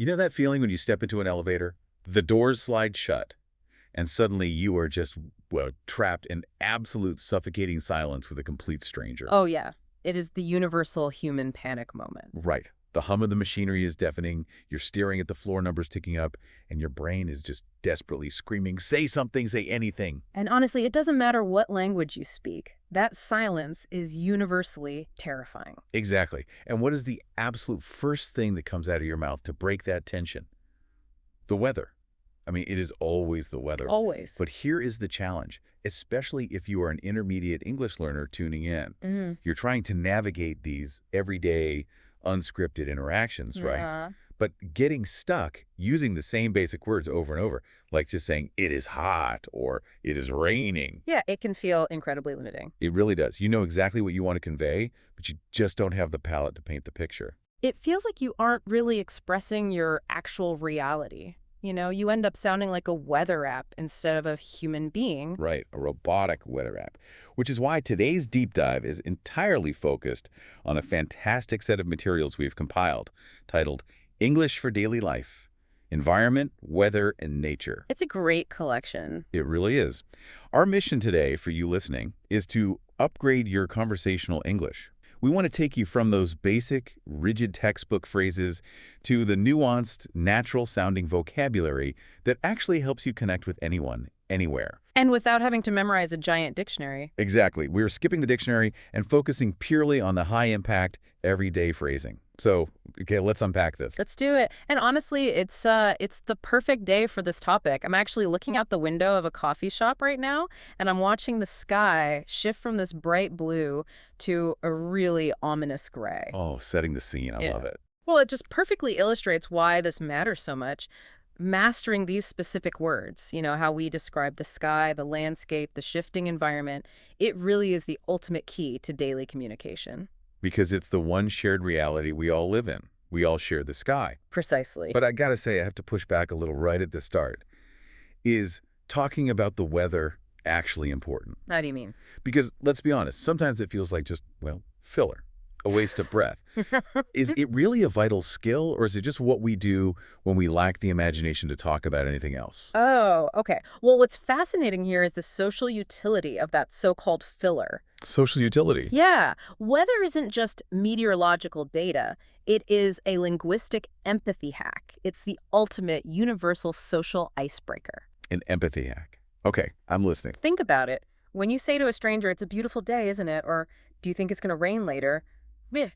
You know that feeling when you step into an elevator? The doors slide shut, and suddenly you are just, well, trapped in absolute suffocating silence with a complete stranger. Oh, yeah. It is the universal human panic moment. Right. The hum of the machinery is deafening, you're staring at the floor numbers ticking up, and your brain is just desperately screaming, say something, say anything. And honestly, it doesn't matter what language you speak. That silence is universally terrifying. Exactly. And what is the absolute first thing that comes out of your mouth to break that tension? The weather. I mean, it is always the weather. Always. But here is the challenge, especially if you are an intermediate English learner tuning in. You're trying to navigate these everyday, unscripted interactions, right? But getting stuck using the same basic words over and over, like just saying, it is hot or it is raining. Yeah, it can feel incredibly limiting. It really does. You know exactly what you want to convey, but you just don't have the palette to paint the picture. It feels like you aren't really expressing your actual reality. You know, you end up sounding like a weather app instead of a human being. Right, a robotic weather app, which is why today's deep dive is entirely focused on a fantastic set of materials we've compiled, titled English for Daily Life, Environment, Weather, and Nature. It's a great collection. It really is. Our mission today for you listening is to upgrade your conversational English. We want to take you from those basic, rigid textbook phrases to the nuanced, natural-sounding vocabulary that actually helps you connect with anyone, anywhere. And without having to memorize a giant dictionary. Exactly. We're skipping the dictionary and focusing purely on the high-impact, everyday phrasing. So, okay, let's unpack this. Let's do it. And honestly, it's the perfect day for this topic. I'm actually looking out the window of a coffee shop right now, and I'm watching the sky shift from this bright blue to a really ominous gray. Oh, setting the scene. I love it. Well, it just perfectly illustrates why this matters so much. Mastering these specific words, you know, how we describe the sky, the landscape, the shifting environment, it really is the ultimate key to daily communication. Because it's the one shared reality we all live in. We all share the sky. Precisely. But I gotta say, I have to push back a little right at the start. Is talking about the weather actually important? How do you mean? Because, let's be honest, sometimes it feels like just, well, filler. A waste of breath. Is it really a vital skill, or is it just what we do when we lack the imagination to talk about anything else? Oh, okay. Well, what's fascinating here is the social utility of that so-called filler. Social utility? Yeah. Weather isn't just meteorological data. It is a linguistic empathy hack. It's the ultimate universal social icebreaker. An empathy hack. Okay, I'm listening. Think about it. When you say to a stranger, it's a beautiful day, isn't it? Or do you think it's going to rain later? Meh.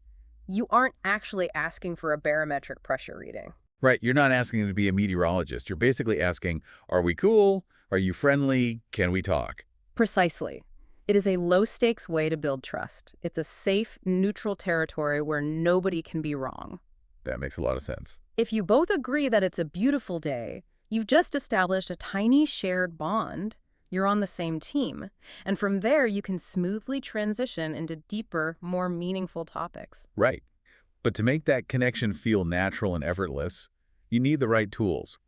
You aren't actually asking for a barometric pressure reading. Right, you're not asking them to be a meteorologist. You're basically asking, are we cool? Are you friendly? Can we talk? Precisely. It is a low-stakes way to build trust. It's a safe, neutral territory where nobody can be wrong. That makes a lot of sense. If you both agree that it's a beautiful day, you've just established a tiny shared bond. You're on the same team. And from there, you can smoothly transition into deeper, more meaningful topics. Right. But to make that connection feel natural and effortless, you need the right tools.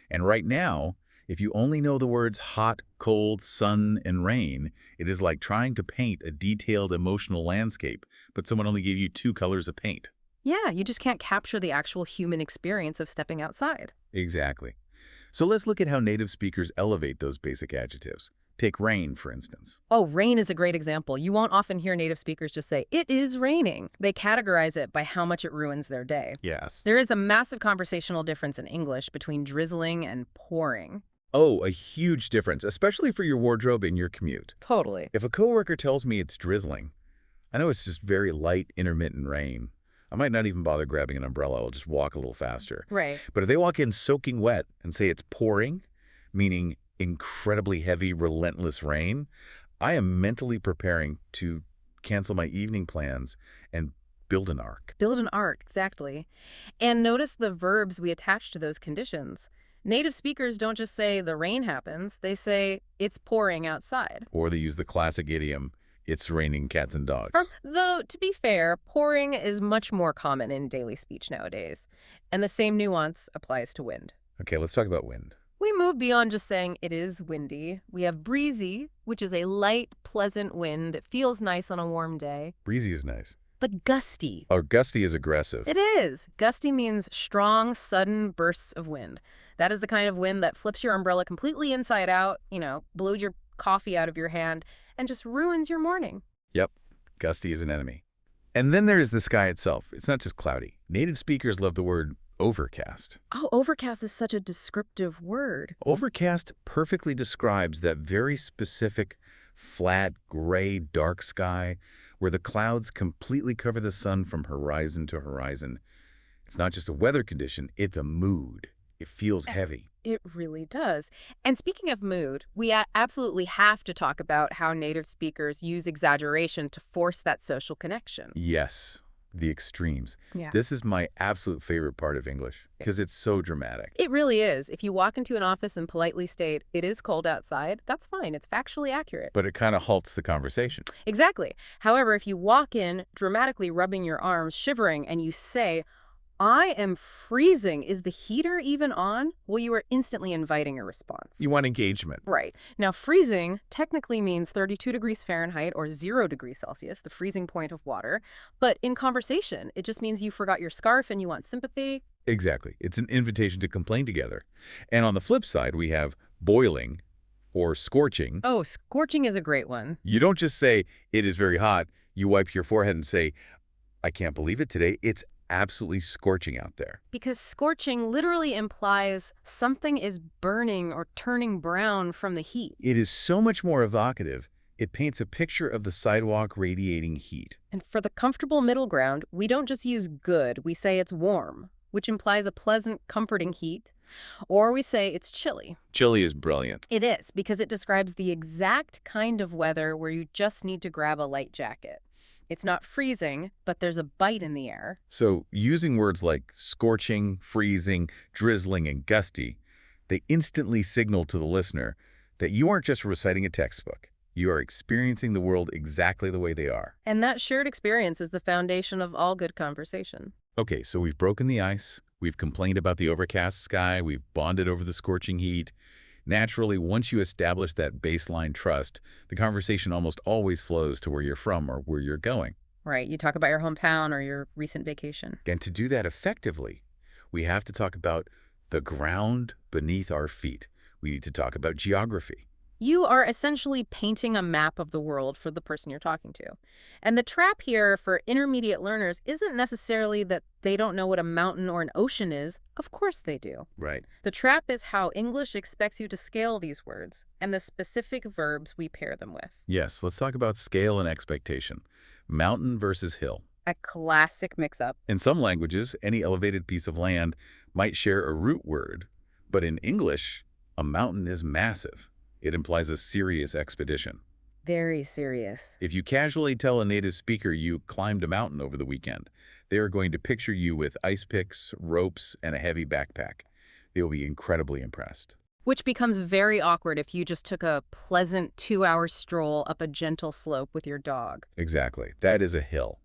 And right now, if you only know the words hot, cold, sun, and rain, it is like trying to paint a detailed emotional landscape, but someone only gave you 2 colors of paint. Yeah, you just can't capture the actual human experience of stepping outside. Exactly. So let's look at how native speakers elevate those basic adjectives. Take rain, for instance. Oh, rain is a great example. You won't often hear native speakers just say, it is raining. They categorize it by how much it ruins their day. Yes. There is a massive conversational difference in English between drizzling and pouring. Oh, a huge difference, especially for your wardrobe and your commute. Totally. If a coworker tells me it's drizzling, I know it's just very light, intermittent rain. I might not even bother grabbing an umbrella. I'll just walk a little faster. Right. But if they walk in soaking wet and say it's pouring, meaning incredibly heavy, relentless rain, I am mentally preparing to cancel my evening plans and build an ark. Build an ark, exactly. And notice the verbs we attach to those conditions. Native speakers don't just say the rain happens. They say it's pouring outside. Or they use the classic idiom, it's raining cats and dogs. Though, to be fair, pouring is much more common in daily speech nowadays. And the same nuance applies to wind. Okay, let's talk about wind. We move beyond just saying it is windy. We have breezy, which is a light, pleasant wind. It feels nice on a warm day. Breezy is nice. but gusty. Oh, gusty is aggressive. It is. Gusty means strong, sudden bursts of wind. That is the kind of wind that flips your umbrella completely inside out, blows your coffee out of your hand, and just ruins your morning. Yep, gusty is an enemy. And then there's the sky itself. It's not just cloudy. Native speakers love the word overcast. Oh, overcast is such a descriptive word. Overcast perfectly describes that very specific, flat, gray, dark sky where the clouds completely cover the sun from horizon to horizon. It's not just a weather condition, it's a mood. It feels heavy. It really does. And speaking of mood, we absolutely have to talk about how native speakers use exaggeration to force that social connection. Yes, the extremes. Yeah. This is my absolute favorite part of English because it's so dramatic. It really is. If you walk into an office and politely state, "It is cold outside," that's fine. It's factually accurate. But it kind of halts the conversation. Exactly. However, if you walk in, dramatically rubbing your arms, shivering, and you say, "I am freezing. Is the heater even on?" Well, you are instantly inviting a response. You want engagement. Right. Now, freezing technically means 32 degrees Fahrenheit or 0 degrees Celsius, the freezing point of water. But in conversation, it just means you forgot your scarf and you want sympathy. Exactly. It's an invitation to complain together. And on the flip side, we have boiling or scorching. Oh, scorching is a great one. You don't just say, "It is very hot." You wipe your forehead and say, "I can't believe it today. It's absolutely scorching out there." Because scorching literally implies something is burning or turning brown from the heat. It is so much more evocative. It paints a picture of the sidewalk radiating heat. And for the comfortable middle ground, we don't just use good, we say it's warm, which implies a pleasant, comforting heat. Or we say it's chilly. Chilly is brilliant. It is, because it describes the exact kind of weather where you just need to grab a light jacket. It's not freezing, but there's a bite in the air. So using words like scorching, freezing, drizzling, and gusty, they instantly signal to the listener that you aren't just reciting a textbook. You are experiencing the world exactly the way they are. And that shared experience is the foundation of all good conversation. Okay, so we've broken the ice. We've complained about the overcast sky. We've bonded over the scorching heat. Naturally, once you establish that baseline trust, the conversation almost always flows to where you're from or where you're going. Right. You talk about your hometown or your recent vacation. And to do that effectively, we have to talk about the ground beneath our feet. We need to talk about geography. You are essentially painting a map of the world for the person you're talking to. And the trap here for intermediate learners isn't necessarily that they don't know what a mountain or an ocean is. Of course they do. Right. The trap is how English expects you to scale these words and the specific verbs we pair them with. Yes, let's talk about scale and expectation. Mountain versus hill. A classic mix-up. In some languages, any elevated piece of land might share a root word, but in English, a mountain is massive. It implies a serious expedition. Very serious. If you casually tell a native speaker you climbed a mountain over the weekend, they are going to picture you with ice picks, ropes, and a heavy backpack. They will be incredibly impressed. Which becomes very awkward if you just took a pleasant 2-hour stroll up a gentle slope with your dog. Exactly. That is a hill.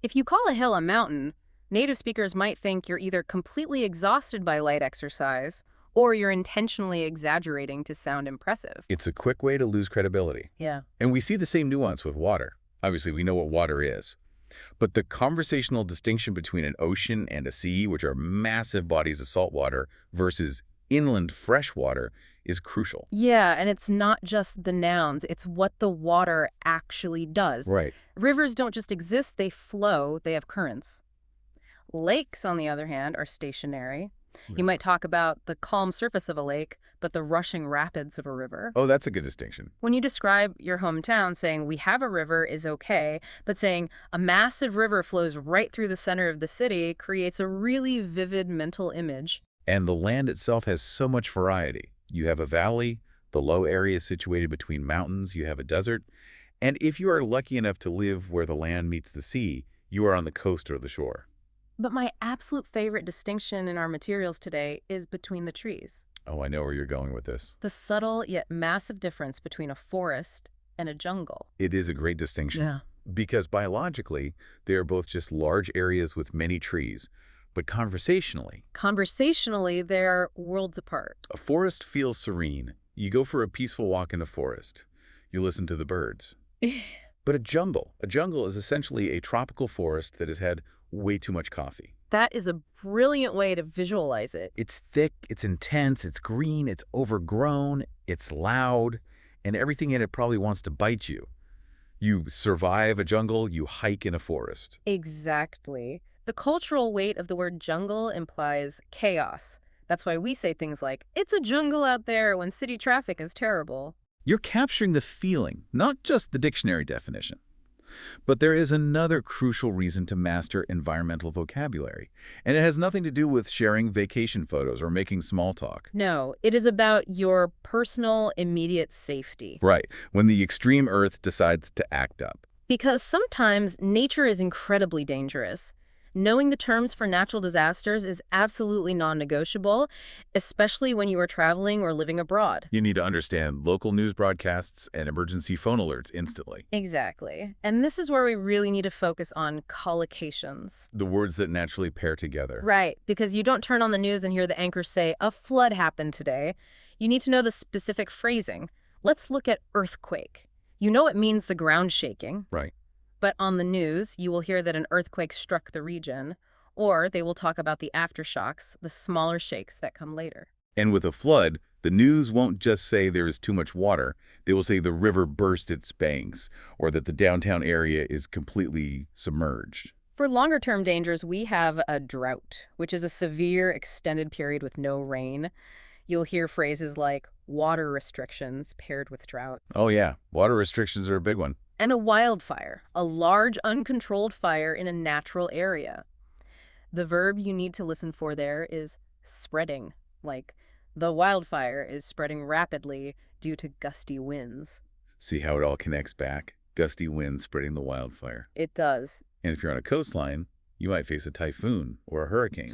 If you call a hill a mountain, native speakers might think you're either completely exhausted by light exercise or you're intentionally exaggerating to sound impressive. It's a quick way to lose credibility. Yeah. And we see the same nuance with water. Obviously, we know what water is. But the conversational distinction between an ocean and a sea, which are massive bodies of salt water, versus inland fresh water, is crucial. Yeah, and it's not just the nouns, it's what the water actually does. Right. Rivers don't just exist, they flow, they have currents. Lakes, on the other hand, are stationary. You might talk about the calm surface of a lake, but the rushing rapids of a river. Oh, that's a good distinction. When you describe your hometown, saying we have a river is okay, but saying a massive river flows right through the center of the city creates a really vivid mental image. And the land itself has so much variety. You have a valley, the low area situated between mountains, you have a desert, and if you are lucky enough to live where the land meets the sea, you are on the coast or the shore. But my absolute favorite distinction in our materials today is between the trees. Oh, I know where you're going with this. The subtle yet massive difference between a forest and a jungle. It is a great distinction. Yeah. Because biologically, they are both just large areas with many trees. But conversationally, they're worlds apart. a forest feels serene. You go for a peaceful walk in a forest. You listen to the birds. But a jungle is essentially a tropical forest that has had way too much coffee. That is a brilliant way to visualize it. It's thick, it's intense, it's green, it's overgrown, it's loud, and everything in it probably wants to bite you. You survive a jungle, you hike in a forest. Exactly. The cultural weight of the word jungle implies chaos. That's why we say things like, it's a jungle out there when city traffic is terrible. You're capturing the feeling, not just the dictionary definition. But there is another crucial reason to master environmental vocabulary, and it has nothing to do with sharing vacation photos or making small talk. No, it is about your personal, immediate safety. Right, when the extreme Earth decides to act up. Because sometimes nature is incredibly dangerous. Knowing the terms for natural disasters is absolutely non-negotiable, especially when you are traveling or living abroad. You need to understand local news broadcasts and emergency phone alerts instantly. Exactly. And this is where we really need to focus on collocations. The words that naturally pair together. Right, because you don't turn on the news and hear the anchor say, a flood happened today. You need to know the specific phrasing. Let's look at earthquake. You know it means the ground shaking. Right. But on the news, you will hear that an earthquake struck the region, or they will talk about the aftershocks, the smaller shakes that come later. And with a flood, the news won't just say there is too much water. They will say the river burst its banks, or that the downtown area is completely submerged. For longer-term dangers, we have a drought, which is a severe, extended period with no rain. You'll hear phrases like water restrictions paired with drought. Oh yeah, water restrictions are a big one. And a wildfire, a large, uncontrolled fire in a natural area. The verb you need to listen for there is spreading, like the wildfire is spreading rapidly due to gusty winds. See how it all connects back? Gusty winds spreading the wildfire. It does. And if you're on a coastline, you might face a typhoon or a hurricane.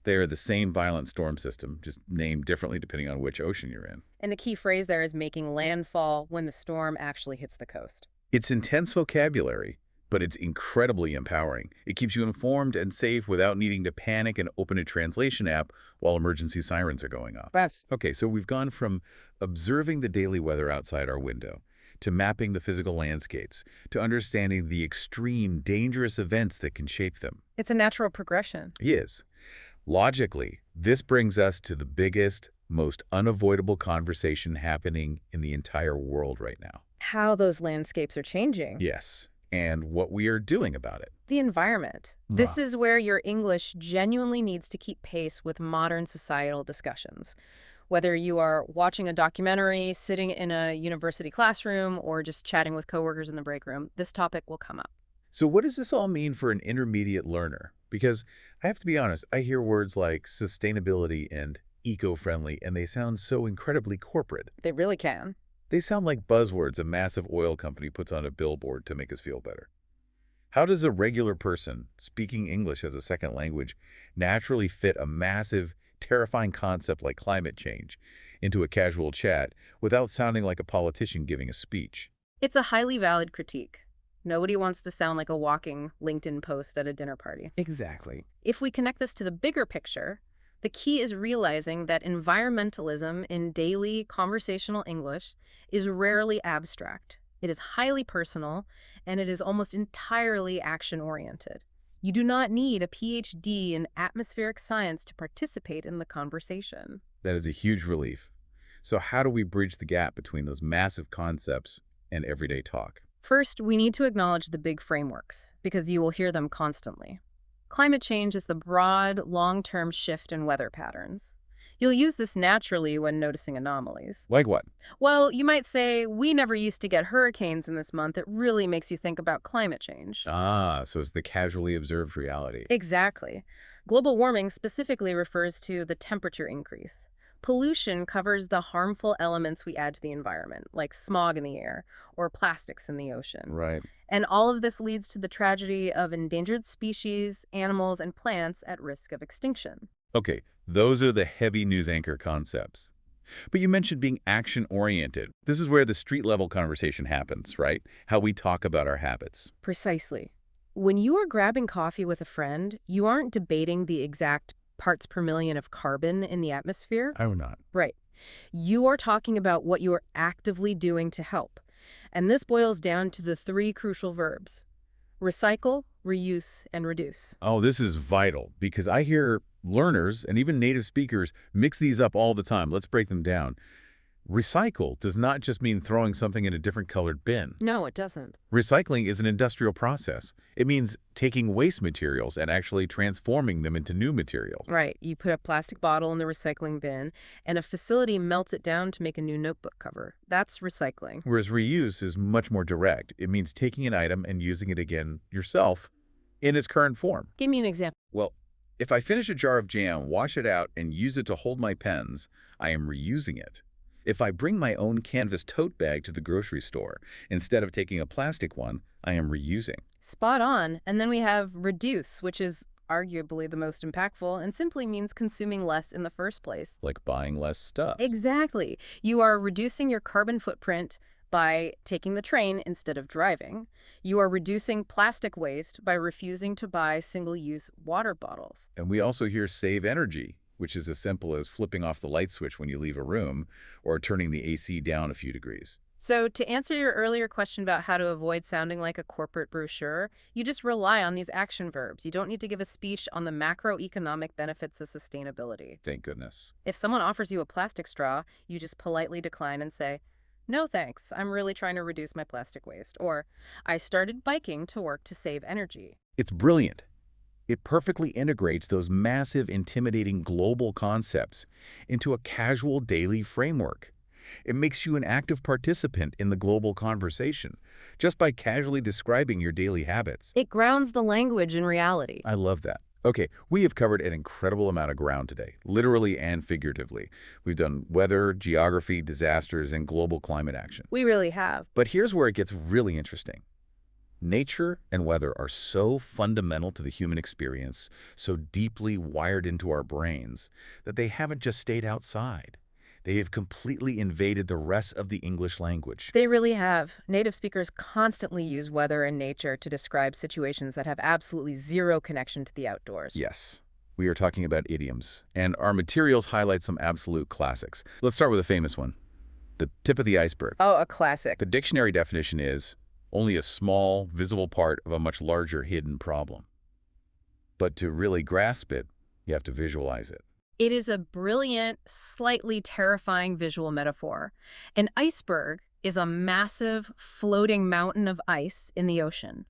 They are the same violent storm system, just named differently depending on which ocean you're in. And the key phrase there is making landfall when the storm actually hits the coast. It's intense vocabulary, but it's incredibly empowering. It keeps you informed and safe without needing to panic and open a translation app while emergency sirens are going off. Okay, so we've gone from observing the daily weather outside our window, to mapping the physical landscapes, to understanding the extreme, dangerous events that can shape them. It's a natural progression. Yes. Logically, this brings us to the biggest, most unavoidable conversation happening in the entire world right now. How those landscapes are changing. Yes, and what we are doing about it. The environment. This is where your English genuinely needs to keep pace with modern societal discussions. Whether you are watching a documentary, sitting in a university classroom, or just chatting with coworkers in the break room, this topic will come up. So what does this all mean for an intermediate learner? Because I have to be honest, I hear words like sustainability and eco-friendly, and they sound so incredibly corporate. They really can. They sound like buzzwords a massive oil company puts on a billboard to make us feel better. How does a regular person speaking English as a second language naturally fit a massive, terrifying concept like climate change into a casual chat without sounding like a politician giving a speech? It's a highly valid critique. Nobody wants to sound like a walking LinkedIn post at a dinner party. Exactly. If we connect this to the bigger picture, the key is realizing that environmentalism in daily conversational English is rarely abstract. It is highly personal, and it is almost entirely action-oriented. You do not need a PhD in atmospheric science to participate in the conversation. That is a huge relief. So how do we bridge the gap between those massive concepts and everyday talk? First, we need to acknowledge the big frameworks, because you will hear them constantly. Climate change is the broad, long-term shift in weather patterns. You'll use this naturally when noticing anomalies. Like what? Well, you might say, we never used to get hurricanes in this month. It really makes you think about climate change. Ah, so it's the casually observed reality. Exactly. Global warming specifically refers to the temperature increase. Pollution covers the harmful elements we add to the environment, like smog in the air or plastics in the ocean. Right. And all of this leads to the tragedy of endangered species, animals, and plants at risk of extinction. Okay, those are the heavy news anchor concepts. But you mentioned being action-oriented. This is where the street-level conversation happens, right? How we talk about our habits. Precisely. When you are grabbing coffee with a friend, you aren't debating the exact parts per million of carbon in the atmosphere. I would not. Right. You are talking about what you are actively doing to help. And this boils down to the three crucial verbs: recycle, reuse, and reduce. Oh, this is vital because I hear learners and even native speakers mix these up all the time. Let's break them down. Recycle does not just mean throwing something in a different colored bin. No, it doesn't. Recycling is an industrial process. It means taking waste materials and actually transforming them into new material. Right. You put a plastic bottle in the recycling bin, and a facility melts it down to make a new notebook cover. That's recycling. Whereas reuse is much more direct. It means taking an item and using it again yourself in its current form. Give me an example. Well, if I finish a jar of jam, wash it out, and use it to hold my pens, I am reusing it. If I bring my own canvas tote bag to the grocery store, instead of taking a plastic one, I am reusing. Spot on. And then we have reduce, which is arguably the most impactful and simply means consuming less in the first place. Like buying less stuff. Exactly. You are reducing your carbon footprint by taking the train instead of driving. You are reducing plastic waste by refusing to buy single-use water bottles. And we also hear save energy, which is as simple as flipping off the light switch when you leave a room or turning the AC down a few degrees. So to answer your earlier question about how to avoid sounding like a corporate brochure, you just rely on these action verbs. You don't need to give a speech on the macroeconomic benefits of sustainability. Thank goodness. If someone offers you a plastic straw, you just politely decline and say, "No thanks, I'm really trying to reduce my plastic waste." Or, "I started biking to work to save energy." It's brilliant. It perfectly integrates those massive, intimidating global concepts into a casual daily framework. It makes you an active participant in the global conversation just by casually describing your daily habits. It grounds the language in reality. I love that. Okay, we have covered an incredible amount of ground today, literally and figuratively. We've done weather, geography, disasters, and global climate action. We really have. But here's where it gets really interesting. Nature and weather are so fundamental to the human experience, so deeply wired into our brains, that they haven't just stayed outside. They have completely invaded the rest of the English language. They really have. Native speakers constantly use weather and nature to describe situations that have absolutely zero connection to the outdoors. Yes, we are talking about idioms, and our materials highlight some absolute classics. Let's start with a famous one, the tip of the iceberg. Oh, a classic. The dictionary definition is only a small, visible part of a much larger hidden problem. But to really grasp it, you have to visualize it. It is a brilliant, slightly terrifying visual metaphor. An iceberg is a massive, floating mountain of ice in the ocean.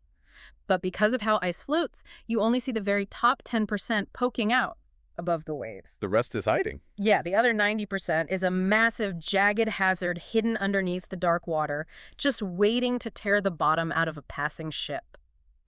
But because of how ice floats, you only see the very top 10% poking out above the waves. The rest is hiding. Yeah, the other 90% is a massive, jagged hazard hidden underneath the dark water, just waiting to tear the bottom out of a passing ship.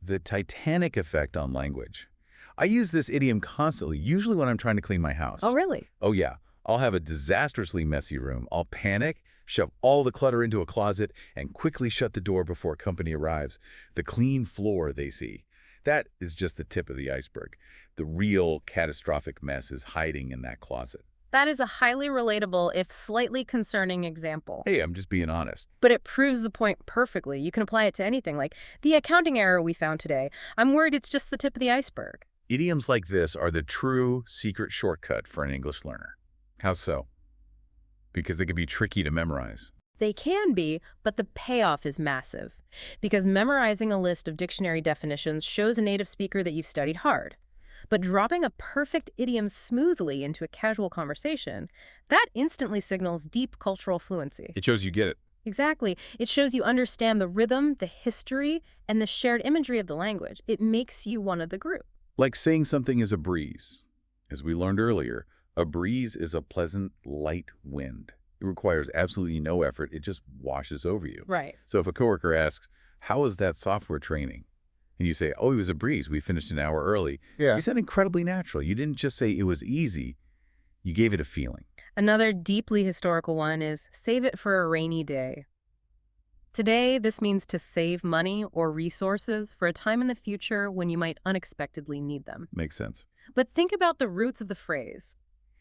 The Titanic effect on language. I use this idiom constantly, usually when I'm trying to clean my house. Oh, really? Oh, yeah. I'll have a disastrously messy room. I'll panic, shove all the clutter into a closet, and quickly shut the door before company arrives. The clean floor they see. That is just the tip of the iceberg. The real catastrophic mess is hiding in that closet. That is a highly relatable, if slightly concerning example. Hey, I'm just being honest. But it proves the point perfectly. You can apply it to anything, like the accounting error we found today. I'm worried it's just the tip of the iceberg. Idioms like this are the true secret shortcut for an English learner. How so? Because they can be tricky to memorize. They can be, but the payoff is massive. Because memorizing a list of dictionary definitions shows a native speaker that you've studied hard. But dropping a perfect idiom smoothly into a casual conversation, that instantly signals deep cultural fluency. It shows you get it. Exactly. It shows you understand the rhythm, the history, and the shared imagery of the language. It makes you one of the group. Like saying something is a breeze. As we learned earlier, a breeze is a pleasant, light wind. It requires absolutely no effort. It just washes over you. Right. So if a coworker asks, "How was that software training?" and you say, "Oh, it was a breeze. We finished an hour early." Yeah. You said incredibly natural. You didn't just say it was easy. You gave it a feeling. Another deeply historical one is save it for a rainy day. Today, this means to save money or resources for a time in the future when you might unexpectedly need them. Makes sense. But think about the roots of the phrase.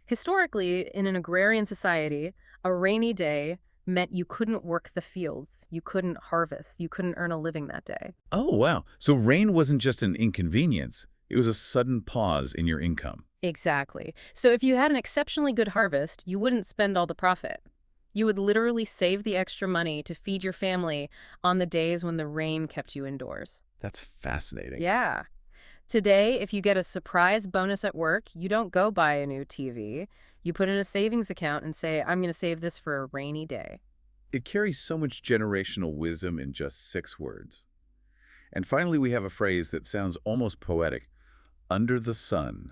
Historically, in an agrarian society, a rainy day meant you couldn't work the fields, you couldn't harvest, you couldn't earn a living that day. Oh, wow. So rain wasn't just an inconvenience. It was a sudden pause in your income. Exactly. So if you had an exceptionally good harvest, you wouldn't spend all the profit. You would literally save the extra money to feed your family on the days when the rain kept you indoors. That's fascinating. Yeah. Today, if you get a surprise bonus at work, you don't go buy a new TV. You put in a savings account and say, I'm going to save this for a rainy day. It carries so much generational wisdom in just 6 words. And finally, we have a phrase that sounds almost poetic, under the sun,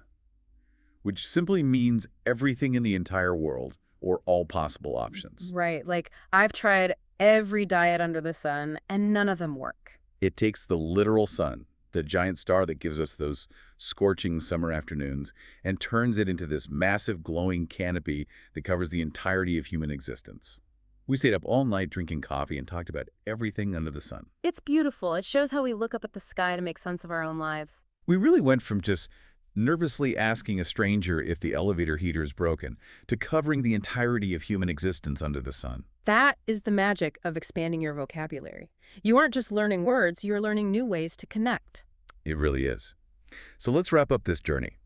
which simply means everything in the entire world or all possible options. Right. Like, I've tried every diet under the sun, and none of them work. It takes the literal sun, the giant star that gives us those scorching summer afternoons, and turns it into this massive glowing canopy that covers the entirety of human existence. We stayed up all night drinking coffee and talked about everything under the sun. It's beautiful. It shows how we look up at the sky to make sense of our own lives. We really went from just nervously asking a stranger if the elevator heater is broken to covering the entirety of human existence under the sun. That is the magic of expanding your vocabulary. You aren't just learning words, you're learning new ways to connect. It really is. So let's wrap up this journey.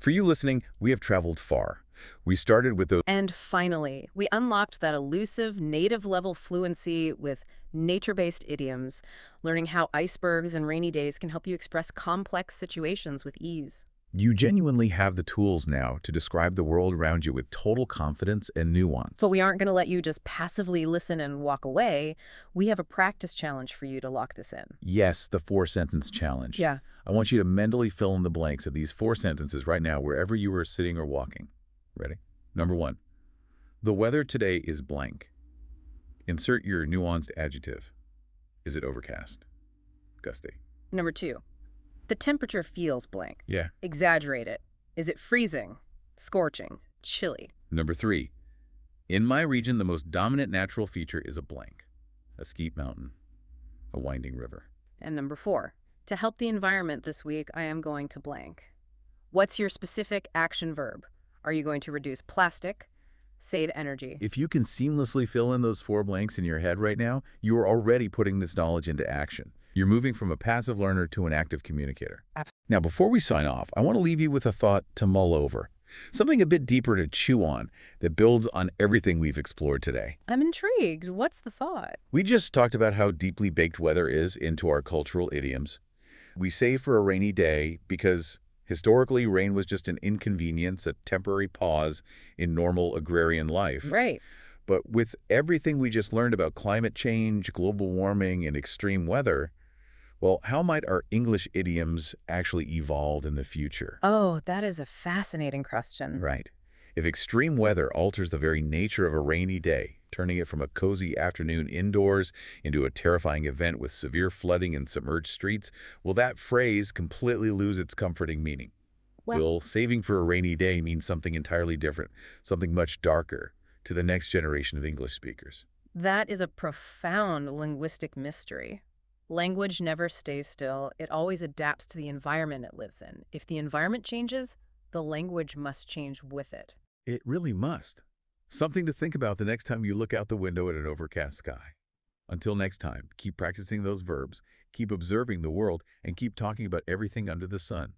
For you listening, we have traveled far. We started with those... And finally, we unlocked that elusive native-level fluency with nature-based idioms, learning how icebergs and rainy days can help you express complex situations with ease. You genuinely have the tools now to describe the world around you with total confidence and nuance. But we aren't going to let you just passively listen and walk away. We have a practice challenge for you to lock this in. Yes, the 4-sentence challenge. Yeah. I want you to mentally fill in the blanks of these 4 sentences right now, wherever you are sitting or walking. Ready? Number 1. The weather today is blank. Insert your nuanced adjective. Is it overcast? Gusty. Number 2. The temperature feels blank. Yeah. Exaggerate it. Is it freezing, scorching, chilly? Number 3. In my region, the most dominant natural feature is a blank. A steep mountain. A winding river. And number 4. To help the environment this week, I am going to blank. What's your specific action verb? Are you going to reduce plastic? Save energy? If you can seamlessly fill in those 4 blanks in your head right now, you are already putting this knowledge into action. You're moving from a passive learner to an active communicator. Now, before we sign off, I want to leave you with a thought to mull over. Something a bit deeper to chew on that builds on everything we've explored today. I'm intrigued. What's the thought? We just talked about how deeply baked weather is into our cultural idioms. We save for a rainy day because historically rain was just an inconvenience, a temporary pause in normal agrarian life. Right. But with everything we just learned about climate change, global warming, and extreme weather, well, how might our English idioms actually evolve in the future? Oh, that is a fascinating question. Right. If extreme weather alters the very nature of a rainy day, turning it from a cozy afternoon indoors into a terrifying event with severe flooding and submerged streets, will that phrase completely lose its comforting meaning? Will saving for a rainy day mean something entirely different, something much darker to the next generation of English speakers? That is a profound linguistic mystery. Language never stays still. It always adapts to the environment it lives in. If the environment changes, the language must change with it. It really must. Something to think about the next time you look out the window at an overcast sky. Until next time, keep practicing those verbs, keep observing the world, and keep talking about everything under the sun.